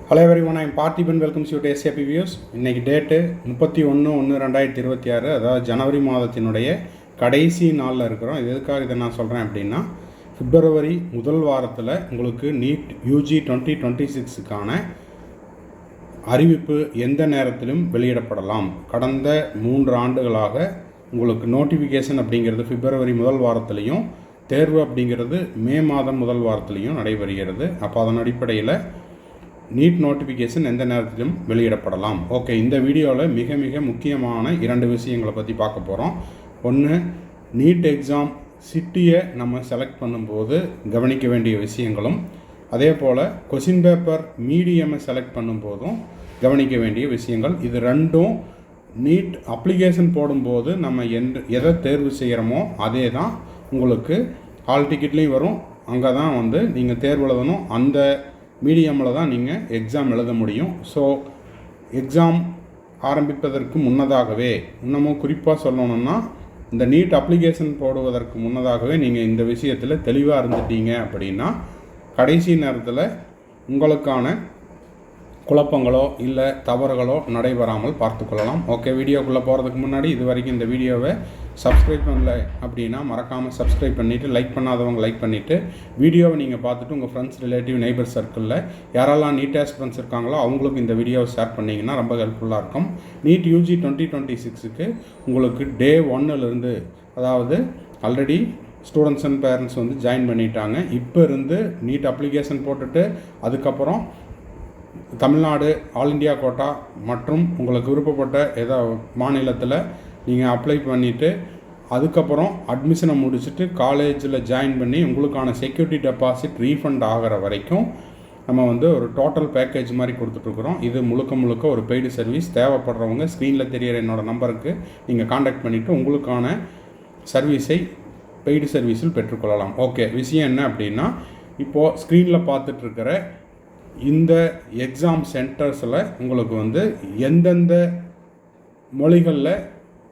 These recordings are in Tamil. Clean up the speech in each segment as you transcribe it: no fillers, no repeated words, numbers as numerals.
Hello everyone, I am Parthiban. Welcomes you to SAP views. இன்றைக்கி டேட்டு 31/1/2026, அதாவது ஜனவரி மாதத்தினுடைய கடைசி நாளில் இருக்கிறோம். இது எதுக்காக இதை நான் சொல்கிறேன் அப்படின்னா, பிப்ரவரி முதல் வாரத்தில் உங்களுக்கு நீட் யூஜி 2026க்கான அறிவிப்பு எந்த நேரத்திலும் வெளியிடப்படலாம். கடந்த 3 ஆண்டுகளாக உங்களுக்கு நோட்டிஃபிகேஷன் அப்படிங்கிறது பிப்ரவரி முதல் வாரத்திலையும், தேர்வு அப்படிங்கிறது மே மாதம் முதல் வாரத்திலையும் நடைபெறுகிறது. அப்போ அதன் அடிப்படையில் நீட் நோட்டிஃபிகேஷன் எந்த நேரத்திலும் வெளியிடப்படலாம். ஓகே, இந்த வீடியோவில் மிக மிக முக்கியமான 2 விஷயங்களை பற்றி பார்க்க போகிறோம். ஒன்று, நீட் எக்ஸாம் சிட்டியை நம்ம செலக்ட் பண்ணும்போது கவனிக்க வேண்டிய விஷயங்களும், அதே போல் கொஷின் பேப்பர் மீடியமை செலக்ட் பண்ணும்போதும் கவனிக்க வேண்டிய விஷயங்கள். இது ரெண்டும் நீட் அப்ளிகேஷன் போடும்போது நம்ம எதை தேர்வு செய்கிறோமோ அதே தான் உங்களுக்கு ஹால் டிக்கெட்லேயும் வரும். அங்கே தான் நீங்கள் தேர்வு எழுதணும். அந்த மீடியமில் தான் நீங்கள் எக்ஸாம் எழுத முடியும். ஸோ எக்ஸாம் ஆரம்பிப்பதற்கு முன்னதாகவே, இன்னமும் குறிப்பாக சொல்லணும்னா இந்த நீட் அப்ளிகேஷன் போடுவதற்கு முன்னதாகவே நீங்கள் இந்த விஷயத்தில் தெளிவாக இருந்துட்டீங்க அப்படின்னா கடைசி நேரத்தில் உங்களுக்கான குழப்பங்களோ இல்லை தவறுகளோ நடைபெறாமல் பார்த்து கொள்ளலாம். ஓகே, வீடியோக்குள்ளே போகிறதுக்கு முன்னாடி இது வரைக்கும் இந்த வீடியோவை சப்ஸ்கிரைப் பண்ணல அப்படின்னா மறக்காமல் சப்ஸ்கிரைப் பண்ணிவிட்டு, லைக் பண்ணாதவங்க லைக் பண்ணிவிட்டு, வீடியோவை நீங்கள் பார்த்துட்டு உங்கள் ஃப்ரெண்ட்ஸ், ரிலேட்டிவ், நெய்பர் சர்க்கிளில் யாரெல்லாம் நீட் ஆஸ்பிரண்ட்ஸ் இருக்காங்களோ அவங்களுக்கு இந்த வீடியோவை ஷேர் பண்ணிங்கன்னா ரொம்ப ஹெல்ப்ஃபுல்லாக இருக்கும். நீட் யூஜி 2026க்கு உங்களுக்கு டே 1லேருந்து, அதாவது already students and parents join பண்ணிட்டாங்க. இப்போ இருந்து நீட் அப்ளிகேஷன் போட்டுட்டு அதுக்கப்புறம் தமிழ்நாடு ஆல் இண்டியா கோட்டா மற்றும் உங்களுக்கு விருப்பப்பட்ட ஏதோ மாநிலத்தில் நீங்கள் அப்ளை பண்ணிவிட்டு அதுக்கப்புறம் அட்மிஷனை முடிச்சுட்டு காலேஜில் ஜாயின் பண்ணி உங்களுக்கான செக்யூரிட்டி டெபாசிட் ரீஃபண்ட் ஆகிற வரைக்கும் நம்ம ஒரு டோட்டல் பேக்கேஜ் மாதிரி கொடுத்துட்ருக்குறோம். இது முழுக்க ஒரு பெய்டு சர்வீஸ். தேவைப்படுறவங்க ஸ்க்ரீனில் தெரிகிற என்னோடய நம்பருக்கு நீங்கள் காண்டாக்ட் பண்ணிவிட்டு உங்களுக்கான சர்வீஸை பெய்டு சர்வீஸில் பெற்றுக்கொள்ளலாம். ஓகே, விஷயம் என்ன அப்படின்னா, இப்போது ஸ்க்ரீனில் பார்த்துட்ருக்கிற இந்த எக்ஸாம் சென்டர்ஸில் உங்களுக்கு எந்தெந்த மொழிகளில்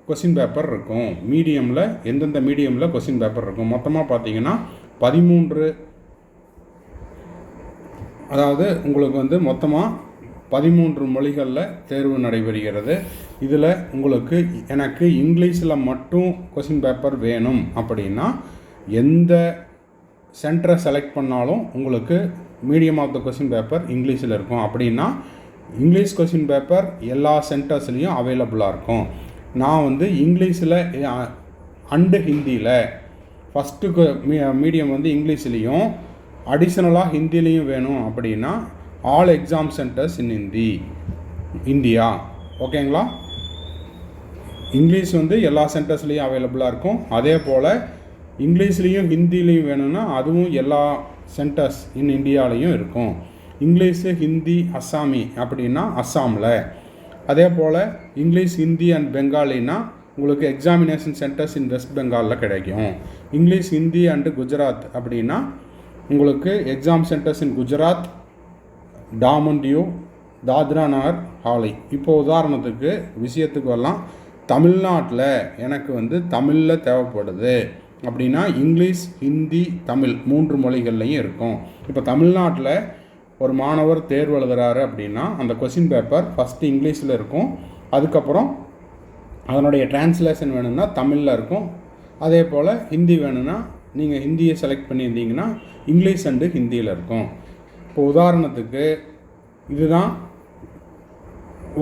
கொஷின் பேப்பர் இருக்கும், மீடியமில் எந்தெந்த மீடியமில் கொஷின் பேப்பர் இருக்கும். மொத்தமாக பார்த்தீங்கன்னா 13, அதாவது உங்களுக்கு மொத்தமாக 13 மொழிகளில் தேர்வு நடைபெறுகிறது. இதில் உங்களுக்கு எனக்கு இங்கிலீஷில் மட்டும் கொஷின் பேப்பர் வேணும் அப்படின்னா எந்த சென்டரை செலக்ட் பண்ணாலும் உங்களுக்கு medium of the question paper இங்கிலீஷில் இருக்கும். அப்படின்னா இங்கிலீஷ் கொஷின் பேப்பர் எல்லா சென்டர்ஸ்லேயும் அவைலபிளாக இருக்கும். நான் இங்கிலீஷில் அண்டு ஹிந்தியில் ஃபஸ்ட்டு மீடியம் இங்கிலீஷ்லேயும் அடிஷ்னலாக ஹிந்திலையும் வேணும் அப்படின்னா all exam centres in India. ஓகேங்களா? இங்கிலீஷ் எல்லா சென்டர்ஸ்லேயும் அவைலபிளாக இருக்கும். அதே போல் இங்கிலீஷ்லேயும் ஹிந்திலையும் வேணும்னா அதுவும் எல்லா சென்டர்ஸ் இன் இந்தியாலையும் இருக்கும். இங்கிலீஷு, ஹிந்தி, அஸ்ஸாமி அப்படின்னா அஸ்ஸாமில். அதே போல் இங்கிலீஷ், ஹிந்தி அண்ட் பெங்காலின்னா உங்களுக்கு எக்ஸாமினேஷன் சென்டர்ஸ் இன் வெஸ்ட் பெங்காலில் கிடைக்கும். இங்கிலீஷ், ஹிந்தி அண்டு குஜராத் அப்படின்னா உங்களுக்கு exam centres in Gujarat, Daman Diu, Dadra Nagar ஹாலை. இப்போ உதாரணத்துக்கு விஷயத்துக்கு வரலாம். தமிழ்நாட்டில் எனக்கு தமிழில் தேவைப்படுது அப்படின்னா இங்கிலீஷ், ஹிந்தி, தமிழ் 3 மொழிகள்லையும் இருக்கும். இப்போ தமிழ்நாட்டில் ஒரு மாணவர் தேர்வு எழுதுகிறாரு அப்படின்னா அந்த கொஷின் பேப்பர் ஃபஸ்ட்டு இங்கிலீஷில் இருக்கும். அதுக்கப்புறம் அதனுடைய டிரான்ஸ்லேஷன் வேணும்னா தமிழில் இருக்கும். அதே போல் ஹிந்தி வேணும்னா நீங்கள் ஹிந்தியை செலக்ட் பண்ணியிருந்தீங்கன்னா இங்கிலீஷ் அண்டு ஹிந்தியில் இருக்கும். இப்போ உதாரணத்துக்கு இதுதான்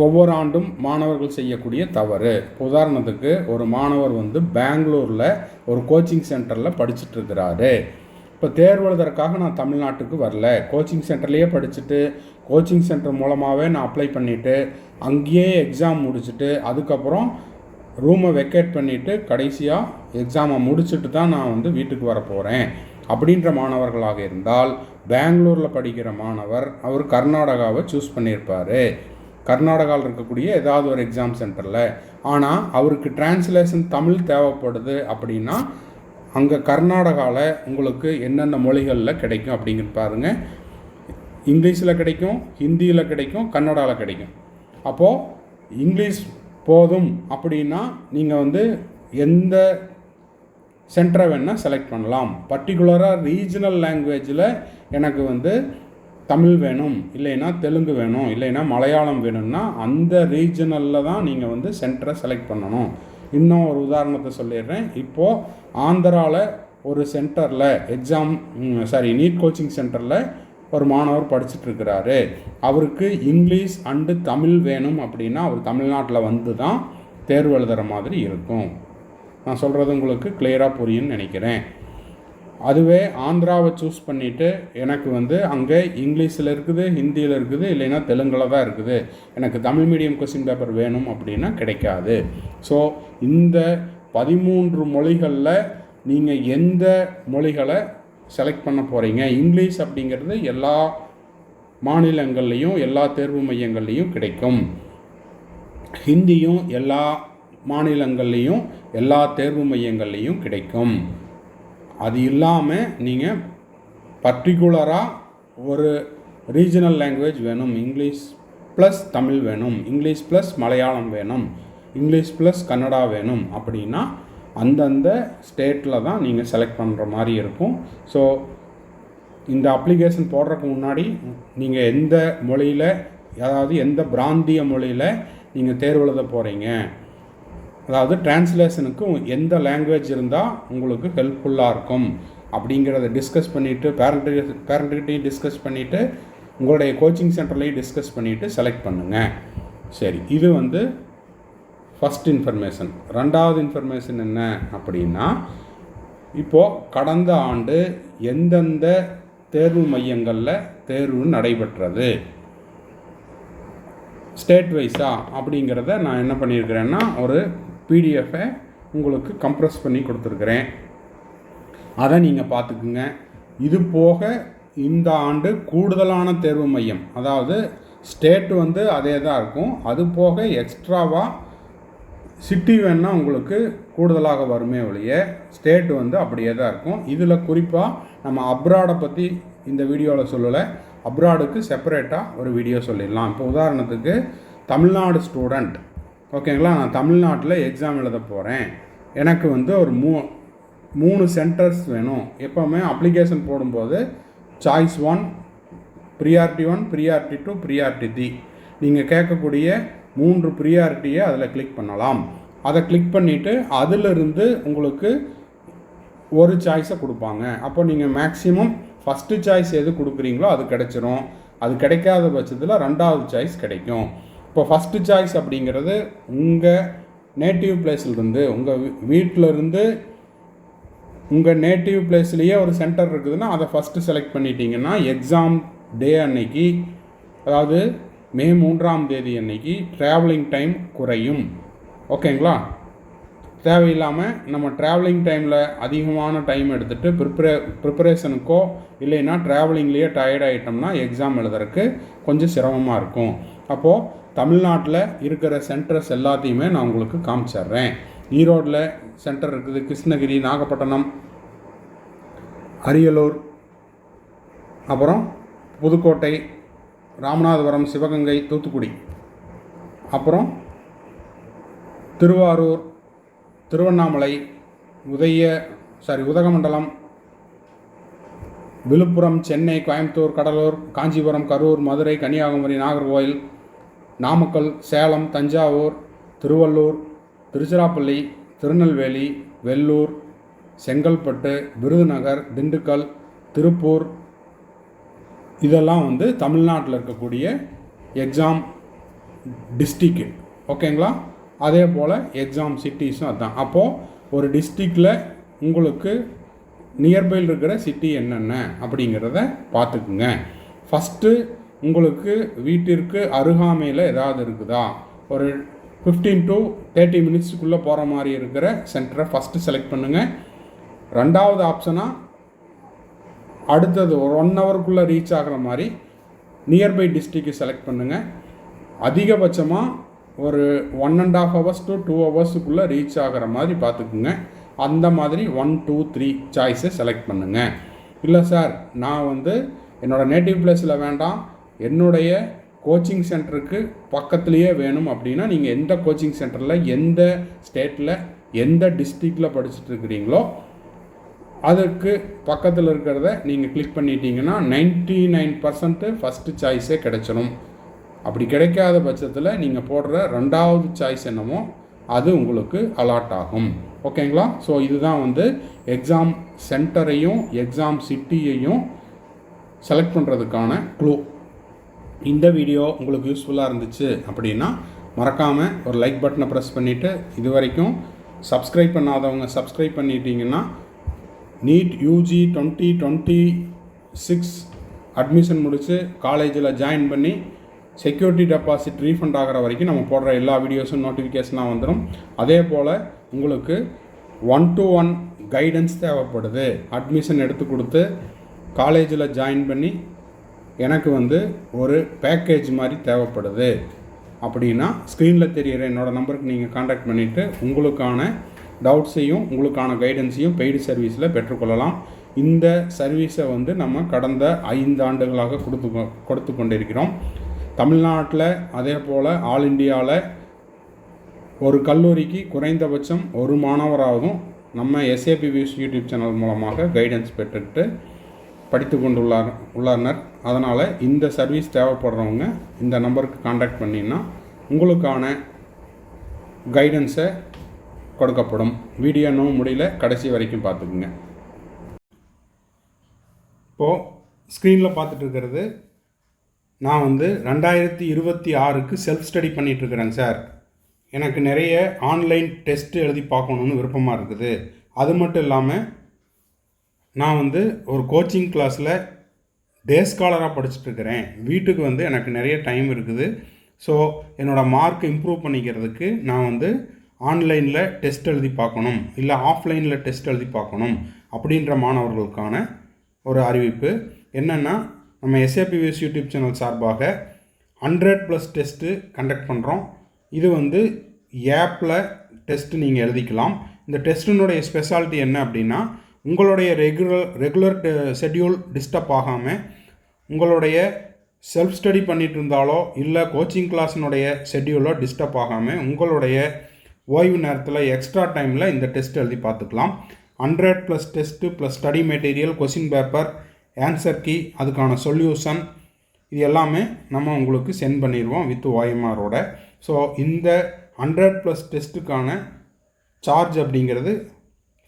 ஒவ்வொரு ஆண்டும் மாணவர்கள் செய்யக்கூடிய தவறு. உதாரணத்துக்கு ஒரு மாணவர் பெங்களூரில் ஒரு கோச்சிங் சென்டரில் படிச்சுட்ருக்கிறாரு. இப்போ தேர்வு எழுதுறதுக்காக நான் தமிழ்நாட்டுக்கு வரல, கோச்சிங் சென்டர்லேயே படிச்சுட்டு கோச்சிங் சென்டர் மூலமாகவே நான் அப்ளை பண்ணிவிட்டு அங்கேயே எக்ஸாம் முடிச்சுட்டு அதுக்கப்புறம் ரூமை வெக்கேட் பண்ணிவிட்டு கடைசியாக எக்ஸாமை முடிச்சுட்டு தான் நான் வீட்டுக்கு வர போகிறேன் அப்படின்ற மாணவர்களாக இருந்தால், பெங்களூரில் படிக்கிற மாணவர் அவர் கர்நாடகாவை சூஸ் பண்ணியிருப்பார். கர்நாடகாவில் இருக்கக்கூடிய ஏதாவது ஒரு எக்ஸாம் சென்டரில். ஆனால் அவருக்கு டிரான்ஸ்லேஷன் தமிழ் தேவைப்படுது அப்படின்னா அங்கே கர்நாடகாவில் உங்களுக்கு என்னென்ன மொழிகளில் கிடைக்கும் அப்படிங்கிறது பாருங்கள். இங்கிலீஷில் கிடைக்கும், ஹிந்தியில் கிடைக்கும், கன்னடாவில் கிடைக்கும். அப்போது இங்கிலீஷ் போதும் அப்படின்னா நீங்கள் எந்த சென்டரை வேணால் செலக்ட் பண்ணலாம். பர்டிகுலராக ரீஜனல் லாங்குவேஜில் எனக்கு தமிழ் வேணும், இல்லைன்னா தெலுங்கு வேணும், இல்லைன்னா மலையாளம் வேணும்னா அந்த ரீஜனலில் தான் நீங்கள் வந்து சென்டரை செலக்ட் பண்ணணும். இன்னும் ஒரு உதாரணத்தை சொல்லிடுறேன். இப்போது ஆந்திராவில் ஒரு சென்டரில் நீட் கோச்சிங் சென்டரில் ஒரு மாணவர் படிச்சுட்ருக்கிறாரு. அவருக்கு இங்கிலீஷ் அண்டு தமிழ் வேணும் அப்படின்னா அவர் தமிழ்நாட்டில் வந்து தான் தேர்வு எழுதுகிற மாதிரி இருக்கும். நான் சொல்கிறது உங்களுக்கு கிளியராக புரியும்னு நினைக்கிறேன். அதுவே ஆந்திராவை சூஸ் பண்ணிவிட்டு எனக்கு வந்து அங்கே இங்கிலீஷில் இருக்குது, ஹிந்தியில் இருக்குது, இல்லைன்னா தெலுங்கில் தான் இருக்குது, எனக்கு தமிழ் மீடியம் கொஸ்டின் பேப்பர் வேணும் அப்படின்னா கிடைக்காது. ஸோ இந்த 13 மொழிகளில் நீங்கள் எந்த மொழிகளை செலக்ட் பண்ண போகிறீங்க? இங்கிலீஷ் அப்படிங்கிறது எல்லா மாநிலங்கள்லேயும் எல்லா தேர்வு மையங்கள்லேயும் கிடைக்கும். ஹிந்தியும் எல்லா மாநிலங்கள்லேயும் எல்லா தேர்வு மையங்கள்லேயும் கிடைக்கும். அது இல்லாமல் நீங்கள் பர்டிகுலராக ஒரு ரீஜனல் லாங்குவேஜ் வேணும், இங்கிலீஷ் ப்ளஸ் தமிழ் வேணும், இங்கிலீஷ் ப்ளஸ் மலையாளம் வேணும், இங்கிலீஷ் ப்ளஸ் கன்னடா வேணும் அப்படின்னா அந்தந்த ஸ்டேட்டில் தான் நீங்கள் செலக்ட் பண்ணுற மாதிரி இருக்கும். ஸோ இந்த அப்ளிகேஷன் போடுறதுக்கு முன்னாடி நீங்கள் எந்த மொழியில், அதாவது எந்த பிராந்திய மொழியில் நீங்கள் தேர்வு எழுத போகிறீங்க, அதாவது டிரான்ஸ்லேஷனுக்கு எந்த லாங்குவேஜ் இருந்தால் உங்களுக்கு ஹெல்ப்ஃபுல்லாக இருக்கும் அப்படிங்கிறத டிஸ்கஸ் பண்ணிவிட்டு பேரண்ட்டுக்கிட்டையும் டிஸ்கஸ் பண்ணிவிட்டு உங்களுடைய கோச்சிங் சென்டர்லையும் டிஸ்கஸ் பண்ணிவிட்டு செலக்ட் பண்ணுங்கள். சரி, இது வந்து ஃபஸ்ட் இன்ஃபர்மேஷன். ரெண்டாவது இன்ஃபர்மேஷன் என்ன அப்படின்னா, இப்போது கடந்த ஆண்டு எந்தெந்த தேர்வு மையங்களில் தேர்வு நடைபெற்றது ஸ்டேட் வைஸா அப்படிங்கிறத நான் என்ன பண்ணியிருக்கிறேன்னா ஒரு பிடிஎஃபை உங்களுக்கு கம்ப்ரெஸ் பண்ணி கொடுத்துருக்குறேன். அதை நீங்கள் பார்த்துக்குங்க. இது போக இந்த ஆண்டு கூடுதலான தேர்வு மையம், அதாவது ஸ்டேட்டு வந்து அதே தான் இருக்கும், அது போக எக்ஸ்ட்ராவாக சிட்டி வேணால் உங்களுக்கு கூடுதலாக வருமே ஒழிய ஸ்டேட்டு வந்து அப்படியே தான் இருக்கும். இதில் குறிப்பாக நம்ம அப்ராடை பற்றி இந்த வீடியோவில் சொல்லலை, அப்ராடுக்கு செப்பரேட்டாக ஒரு வீடியோ சொல்லிடலாம். இப்போ உதாரணத்துக்கு தமிழ்நாடு ஸ்டூடெண்ட், ஓகேங்களா, நான் தமிழ்நாட்டில் எக்ஸாம் எழுத போகிறேன், எனக்கு வந்து ஒரு 3 சென்டர்ஸ் வேணும். எப்போவுமே அப்ளிகேஷன் போடும்போது சாய்ஸ் 1, ப்ரியாரிட்டி 1, ப்ரியாரிட்டி 2, ப்ரியாரிட்டி 3 நீங்கள் கேட்கக்கூடிய 3 ப்ரியாரிட்டியை அதில் கிளிக் பண்ணலாம். அதை கிளிக் பண்ணிவிட்டு அதிலிருந்து உங்களுக்கு ஒரு சாய்ஸை கொடுப்பாங்க. அப்போ நீங்கள் மேக்ஸிமம் ஃபஸ்ட்டு சாய்ஸ் எது கொடுக்குறீங்களோ அது கிடைச்சிரும். அது கிடைக்காத பட்சத்தில் 2வது சாய்ஸ் கிடைக்கும். இப்போ ஃபஸ்ட்டு சாய்ஸ் அப்படிங்கிறது உங்கள் நேட்டிவ் பிளேஸ்லேருந்து, உங்கள் வீட்டிலருந்து உங்கள் நேட்டிவ் பிளேஸ்லேயே ஒரு சென்டர் இருக்குதுன்னா அதை ஃபஸ்ட்டு செலக்ட் பண்ணிட்டீங்கன்னா எக்ஸாம் டே அன்னைக்கு, அதாவது மே 3ஆம் தேதி அன்னைக்கு ட்ராவலிங் டைம் குறையும். ஓகேங்களா, தேவையில்லாமல் நம்ம ட்ராவலிங் டைமில் அதிகமான டைம் எடுத்துகிட்டு ப்ரிப்பரேஷனுக்கோ இல்லைன்னா ட்ராவலிங்லேயே டயர்ட் ஆகிட்டோம்னா எக்ஸாம் எழுதுறதுக்கு கொஞ்சம் சிரமமாக இருக்கும். அப்போது தமிழ்நாட்டில் இருக்கிற சென்டர்ஸ் எல்லாத்தையுமே நான் உங்களுக்கு காமிச்சிட்றேன். ஈரோடில் சென்டர் இருக்குது, கிருஷ்ணகிரி, நாகப்பட்டினம், அரியலூர், அப்புறம் புதுக்கோட்டை, ராமநாதபுரம், சிவகங்கை, தூத்துக்குடி, அப்புறம் திருவாரூர், திருவண்ணாமலை, உதகமண்டலம், விழுப்புரம், சென்னை, கோயம்புத்தூர், கடலூர், காஞ்சிபுரம், கரூர், மதுரை, கன்னியாகுமரி, நாகர்கோவில், நாமக்கல், சேலம், தஞ்சாவூர், திருவள்ளூர், திருச்சிராப்பள்ளி, திருநெல்வேலி, வெள்ளூர், செங்கல்பட்டு, விருதுநகர், திண்டுக்கல், திருப்பூர், இதெல்லாம் வந்து தமிழ்நாட்டில் இருக்கக்கூடிய எக்ஸாம் டிஸ்ட்ரிக்கு. ஓகேங்களா, அதே போல் எக்ஸாம் சிட்டிஸும் அதுதான். அப்போது ஒரு டிஸ்ட்ரிக்டில் உங்களுக்கு நியர்பையில் இருக்கிற சிட்டி என்னென்ன அப்படிங்கிறத பார்த்துக்குங்க. ஃபஸ்ட்டு உங்களுக்கு வீட்டிற்கு அருகாமையில் ஏதாவது இருக்குதா, ஒரு 15 to 30 மினிட்ஸுக்குள்ளே போகிற மாதிரி இருக்கிற சென்டரை ஃபஸ்ட்டு செலக்ட் பண்ணுங்கள். 2வது ஆப்ஷனாக அடுத்தது ஒரு 1 ஹவருக்குள்ளே ரீச் ஆகிற மாதிரி நியர்பை டிஸ்ட்ரிக்டை செலக்ட் பண்ணுங்கள். அதிகபட்சமாக ஒரு 1.5 hours to 2 ஹவர்ஸுக்குள்ளே ரீச் ஆகிற மாதிரி பார்த்துக்குங்க. அந்த மாதிரி 1, 2, 3 சாய்ஸை செலக்ட் பண்ணுங்கள். இல்லை சார், நான் வந்து என்னோடய நேட்டிவ் பிளேஸில் வேண்டாம், என்னுடைய கோச்சிங் சென்டருக்கு பக்கத்துலேயே வேணும் அப்படின்னா நீங்கள் எந்த கோச்சிங் சென்டரில், எந்த ஸ்டேட்டில், எந்த டிஸ்ட்ரிக்டில் படிச்சுட்டு இருக்கிறீங்களோ அதுக்கு பக்கத்தில் இருக்கிறத நீங்கள் கிளிக் பண்ணிட்டீங்கன்னா 99% ஃபஸ்ட்டு சாய்ஸே கிடைச்சிடும். அப்படி கிடைக்காத பட்சத்தில் நீங்கள் போடுற 2வது சாய்ஸ் என்னமோ அது உங்களுக்கு அலாட் ஆகும். ஓகேங்களா? ஸோ இதுதான் வந்து எக்ஸாம் சென்டரையும் எக்ஸாம் சிட்டியையும் செலக்ட் பண்ணுறதுக்கான க்ளூ. இந்த வீடியோ உங்களுக்கு யூஸ்ஃபுல்லாக இருந்துச்சு அப்படின்னா மறக்காமல் ஒரு லைக் பட்டனை ப்ரெஸ் பண்ணிவிட்டு இது வரைக்கும் சப்ஸ்கிரைப் பண்ணாதவங்க சப்ஸ்கிரைப் பண்ணிட்டீங்கன்னா நீட் யூஜி 2026 அட்மிஷன் முடித்து காலேஜில் ஜாயின் பண்ணி செக்யூரிட்டி டெபாசிட் ரீஃபண்ட் ஆகிற வரைக்கும் நம்ம போடுற எல்லா வீடியோஸும் நோட்டிஃபிகேஷனாக வந்துடும். அதே போல் உங்களுக்கு 1-to-1 கைடன்ஸ் தேவைப்படுது, அட்மிஷன் எடுத்து கொடுத்து காலேஜில் ஜாயின் பண்ணி எனக்கு வந்து ஒரு பேக்கேஜ் மாதிரி தேவைப்படுது அப்படின்னா ஸ்க்ரீனில் தெரிகிற என்னோடய நம்பருக்கு நீங்கள் காண்டாக்ட் பண்ணிவிட்டு உங்களுக்கான டவுட்ஸையும் உங்களுக்கான கைடன்ஸையும் பெய்டு சர்வீஸில் பெற்றுக்கொள்ளலாம். இந்த சர்வீஸை வந்து நம்ம கடந்த 5 ஆண்டுகளாக கொடுத்து கொண்டிருக்கிறோம். தமிழ்நாட்டில் அதே போல் ஆல் இண்டியாவில் ஒரு கல்லூரிக்கு குறைந்தபட்சம் ஒரு மாணவராகவும் நம்ம எஸ்ஏபி வியூஸ் யூடியூப் சேனல் மூலமாக கைடன்ஸ் பெற்றுட்டு படித்து கொண்டு உள்ளனர். அதனால் இந்த சர்வீஸ் தேவைப்படுறவங்க இந்த நம்பருக்கு காண்டாக்ட் பண்ணிங்கன்னா உங்களுக்கான கைடன்ஸை கொடுக்கப்படும். வீடியோ இன்னும் முடியல, கடைசி வரைக்கும் பார்த்துக்குங்க. இப்போது ஸ்க்ரீனில் பார்த்துட்டு இருக்கிறது நான் வந்து 2026க்கு செல்ஃப் ஸ்டடி பண்ணிகிட்ருக்கிறேங்க சார். எனக்கு நிறைய ஆன்லைன் டெஸ்ட்டு எழுதி பார்க்கணுன்னு விருப்பமாக இருக்குது. அது மட்டும் இல்லாமல் நான் வந்து ஒரு கோச்சிங் கிளாஸில் டே ஸ்காலராக படிச்சுட்ருக்கிறேன். வீட்டுக்கு வந்து எனக்கு நிறைய டைம் இருக்குது. ஸோ என்னோடய மார்க் இம்ப்ரூவ் பண்ணிக்கிறதுக்கு நான் வந்து ஆன்லைனில் டெஸ்ட் எழுதி பார்க்கணும், இல்லை ஆஃப்லைனில் டெஸ்ட் எழுதி பார்க்கணும் அப்படின்ற மாணவர்களுக்கான ஒரு அறிவிப்பு என்னென்னா, நம்ம எஸ்ஏபி வியூஸ் யூடியூப் சேனல் சார்பாக 100+ டெஸ்ட்டு கண்டக்ட் பண்ணுறோம். இது வந்து ஆப்பில் டெஸ்ட்டு நீங்கள் எழுதிக்கலாம். இந்த டெஸ்ட்டினுடைய ஸ்பெஷாலிட்டி என்ன அப்படின்னா, உங்களுடைய ரெகுலர் ஷெட்யூல் டிஸ்டர்ப் ஆகாமல் உங்களுடைய செல்ஃப் ஸ்டடி பண்ணிகிட்டு இருந்தாலோ இல்லை கோச்சிங் கிளாஸினுடைய ஷெட்யூலோ டிஸ்டர்ப் ஆகாமல் உங்களுடைய ஓய்வு நேரத்தில் எக்ஸ்ட்ரா டைமில் இந்த டெஸ்ட் எழுதி பார்த்துக்கலாம். 100+ test plus study material, question paper, answer key, அதுக்கான சொல்யூஷன் இது எல்லாமே நம்ம உங்களுக்கு சென்ட் பண்ணிடுவோம் வித் OMRோட. ஸோ இந்த 100+ டெஸ்ட்டுக்கான சார்ஜ் அப்படிங்கிறது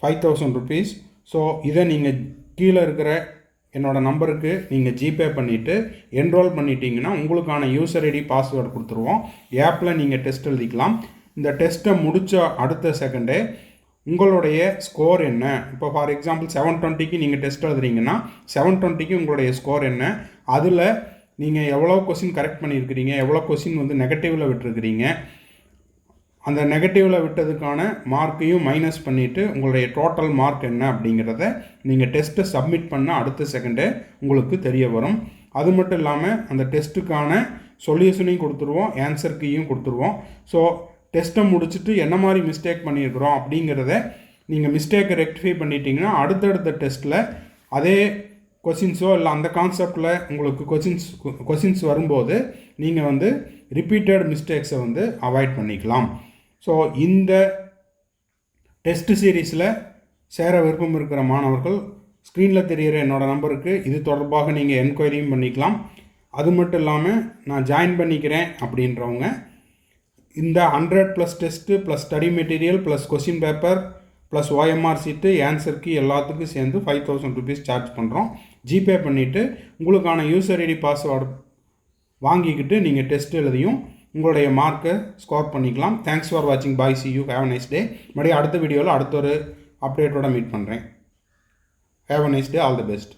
5000 rupees. ஸோ இதை நீங்கள் கீழே இருக்கிற என்னோடய நம்பருக்கு நீங்கள் ஜிபே பண்ணிவிட்டு என்ரோல் பண்ணிட்டீங்கன்னா உங்களுக்கான யூசர் ஐடி பாஸ்வேர்டு கொடுத்துருவோம். ஆப்பில் நீங்கள் டெஸ்ட் எழுதிக்கலாம். இந்த டெஸ்ட்டை முடித்த அடுத்த செகண்டே உங்களுடைய ஸ்கோர் என்ன, இப்போ ஃபார் எக்ஸாம்பிள் 720க்கு நீங்கள் டெஸ்ட் எழுதுறீங்கன்னா 720க்கு உங்களுடைய ஸ்கோர் என்ன, அதில் நீங்கள் எவ்வளோ கொஸ்டின் கரெக்ட் பண்ணியிருக்கிறீங்க, எவ்வளோ கொஸ்டின் வந்து நெகட்டிவில் விட்டுருக்கிறீங்க, அந்த நெகட்டிவில் விட்டதுக்கான மார்க்கையும் மைனஸ் பண்ணிவிட்டு உங்களுடைய டோட்டல் மார்க் என்ன அப்படிங்கிறத நீங்கள் டெஸ்ட்டை சப்மிட் பண்ண அடுத்த செகண்டே உங்களுக்கு தெரிய வரும். அது மட்டும் இல்லாமல் அந்த டெஸ்ட்டுக்கான சொல்யூஷனையும் கொடுத்துருவோம், ஆன்சர் கீயும் கொடுத்துருவோம். ஸோ டெஸ்ட்டை முடிச்சுட்டு என்ன மாதிரி மிஸ்டேக் பண்ணியிருக்கிறோம் அப்படிங்கிறத நீங்கள் மிஸ்டேக்கை ரெக்டிஃபை பண்ணிட்டீங்கன்னா அடுத்தடுத்த டெஸ்ட்டில் அதே கொஷின்ஸோ இல்லை அந்த கான்செப்டில் உங்களுக்கு கொஷின்ஸ் வரும்போது நீங்கள் வந்து ரிப்பீட்டட் மிஸ்டேக்ஸை வந்து அவாய்ட் பண்ணிக்கலாம். ஸோ இந்த டெஸ்ட் சீரீஸில் சேர விருப்பம் இருக்கிற மாணவர்கள் ஸ்க்ரீனில் தெரிகிற என்னோடய நம்பருக்கு இது தொடர்பாக நீங்கள் என்கொயரியும் பண்ணிக்கலாம். அது மட்டும் இல்லாமல் நான் ஜாயின் பண்ணிக்கிறேன் அப்படின்றவங்க இந்த 100+ test plus study material plus question paper plus OMR சீட்டு, ஆன்சர் கீ எல்லாத்துக்கும் சேர்ந்து 5000 rupees சார்ஜ் பண்ணுறோம். ஜிபே பண்ணிவிட்டு உங்களுக்கான யூசர் ஐடி பாஸ்வேர்டு வாங்கிக்கிட்டு நீங்கள் டெஸ்ட் எழுதியும் உங்களுடைய மார்க்கை ஸ்கோர் பண்ணிக்கலாம். தேங்க்ஸ் ஃபார் வாட்சிங். Bye, see you, have a nice day. மறுபடியும் அடுத்த வீடியோவில் அடுத்த ஒரு அப்டேட்டோட மீட் பண்ணுறேன். Have a nice day. All the best.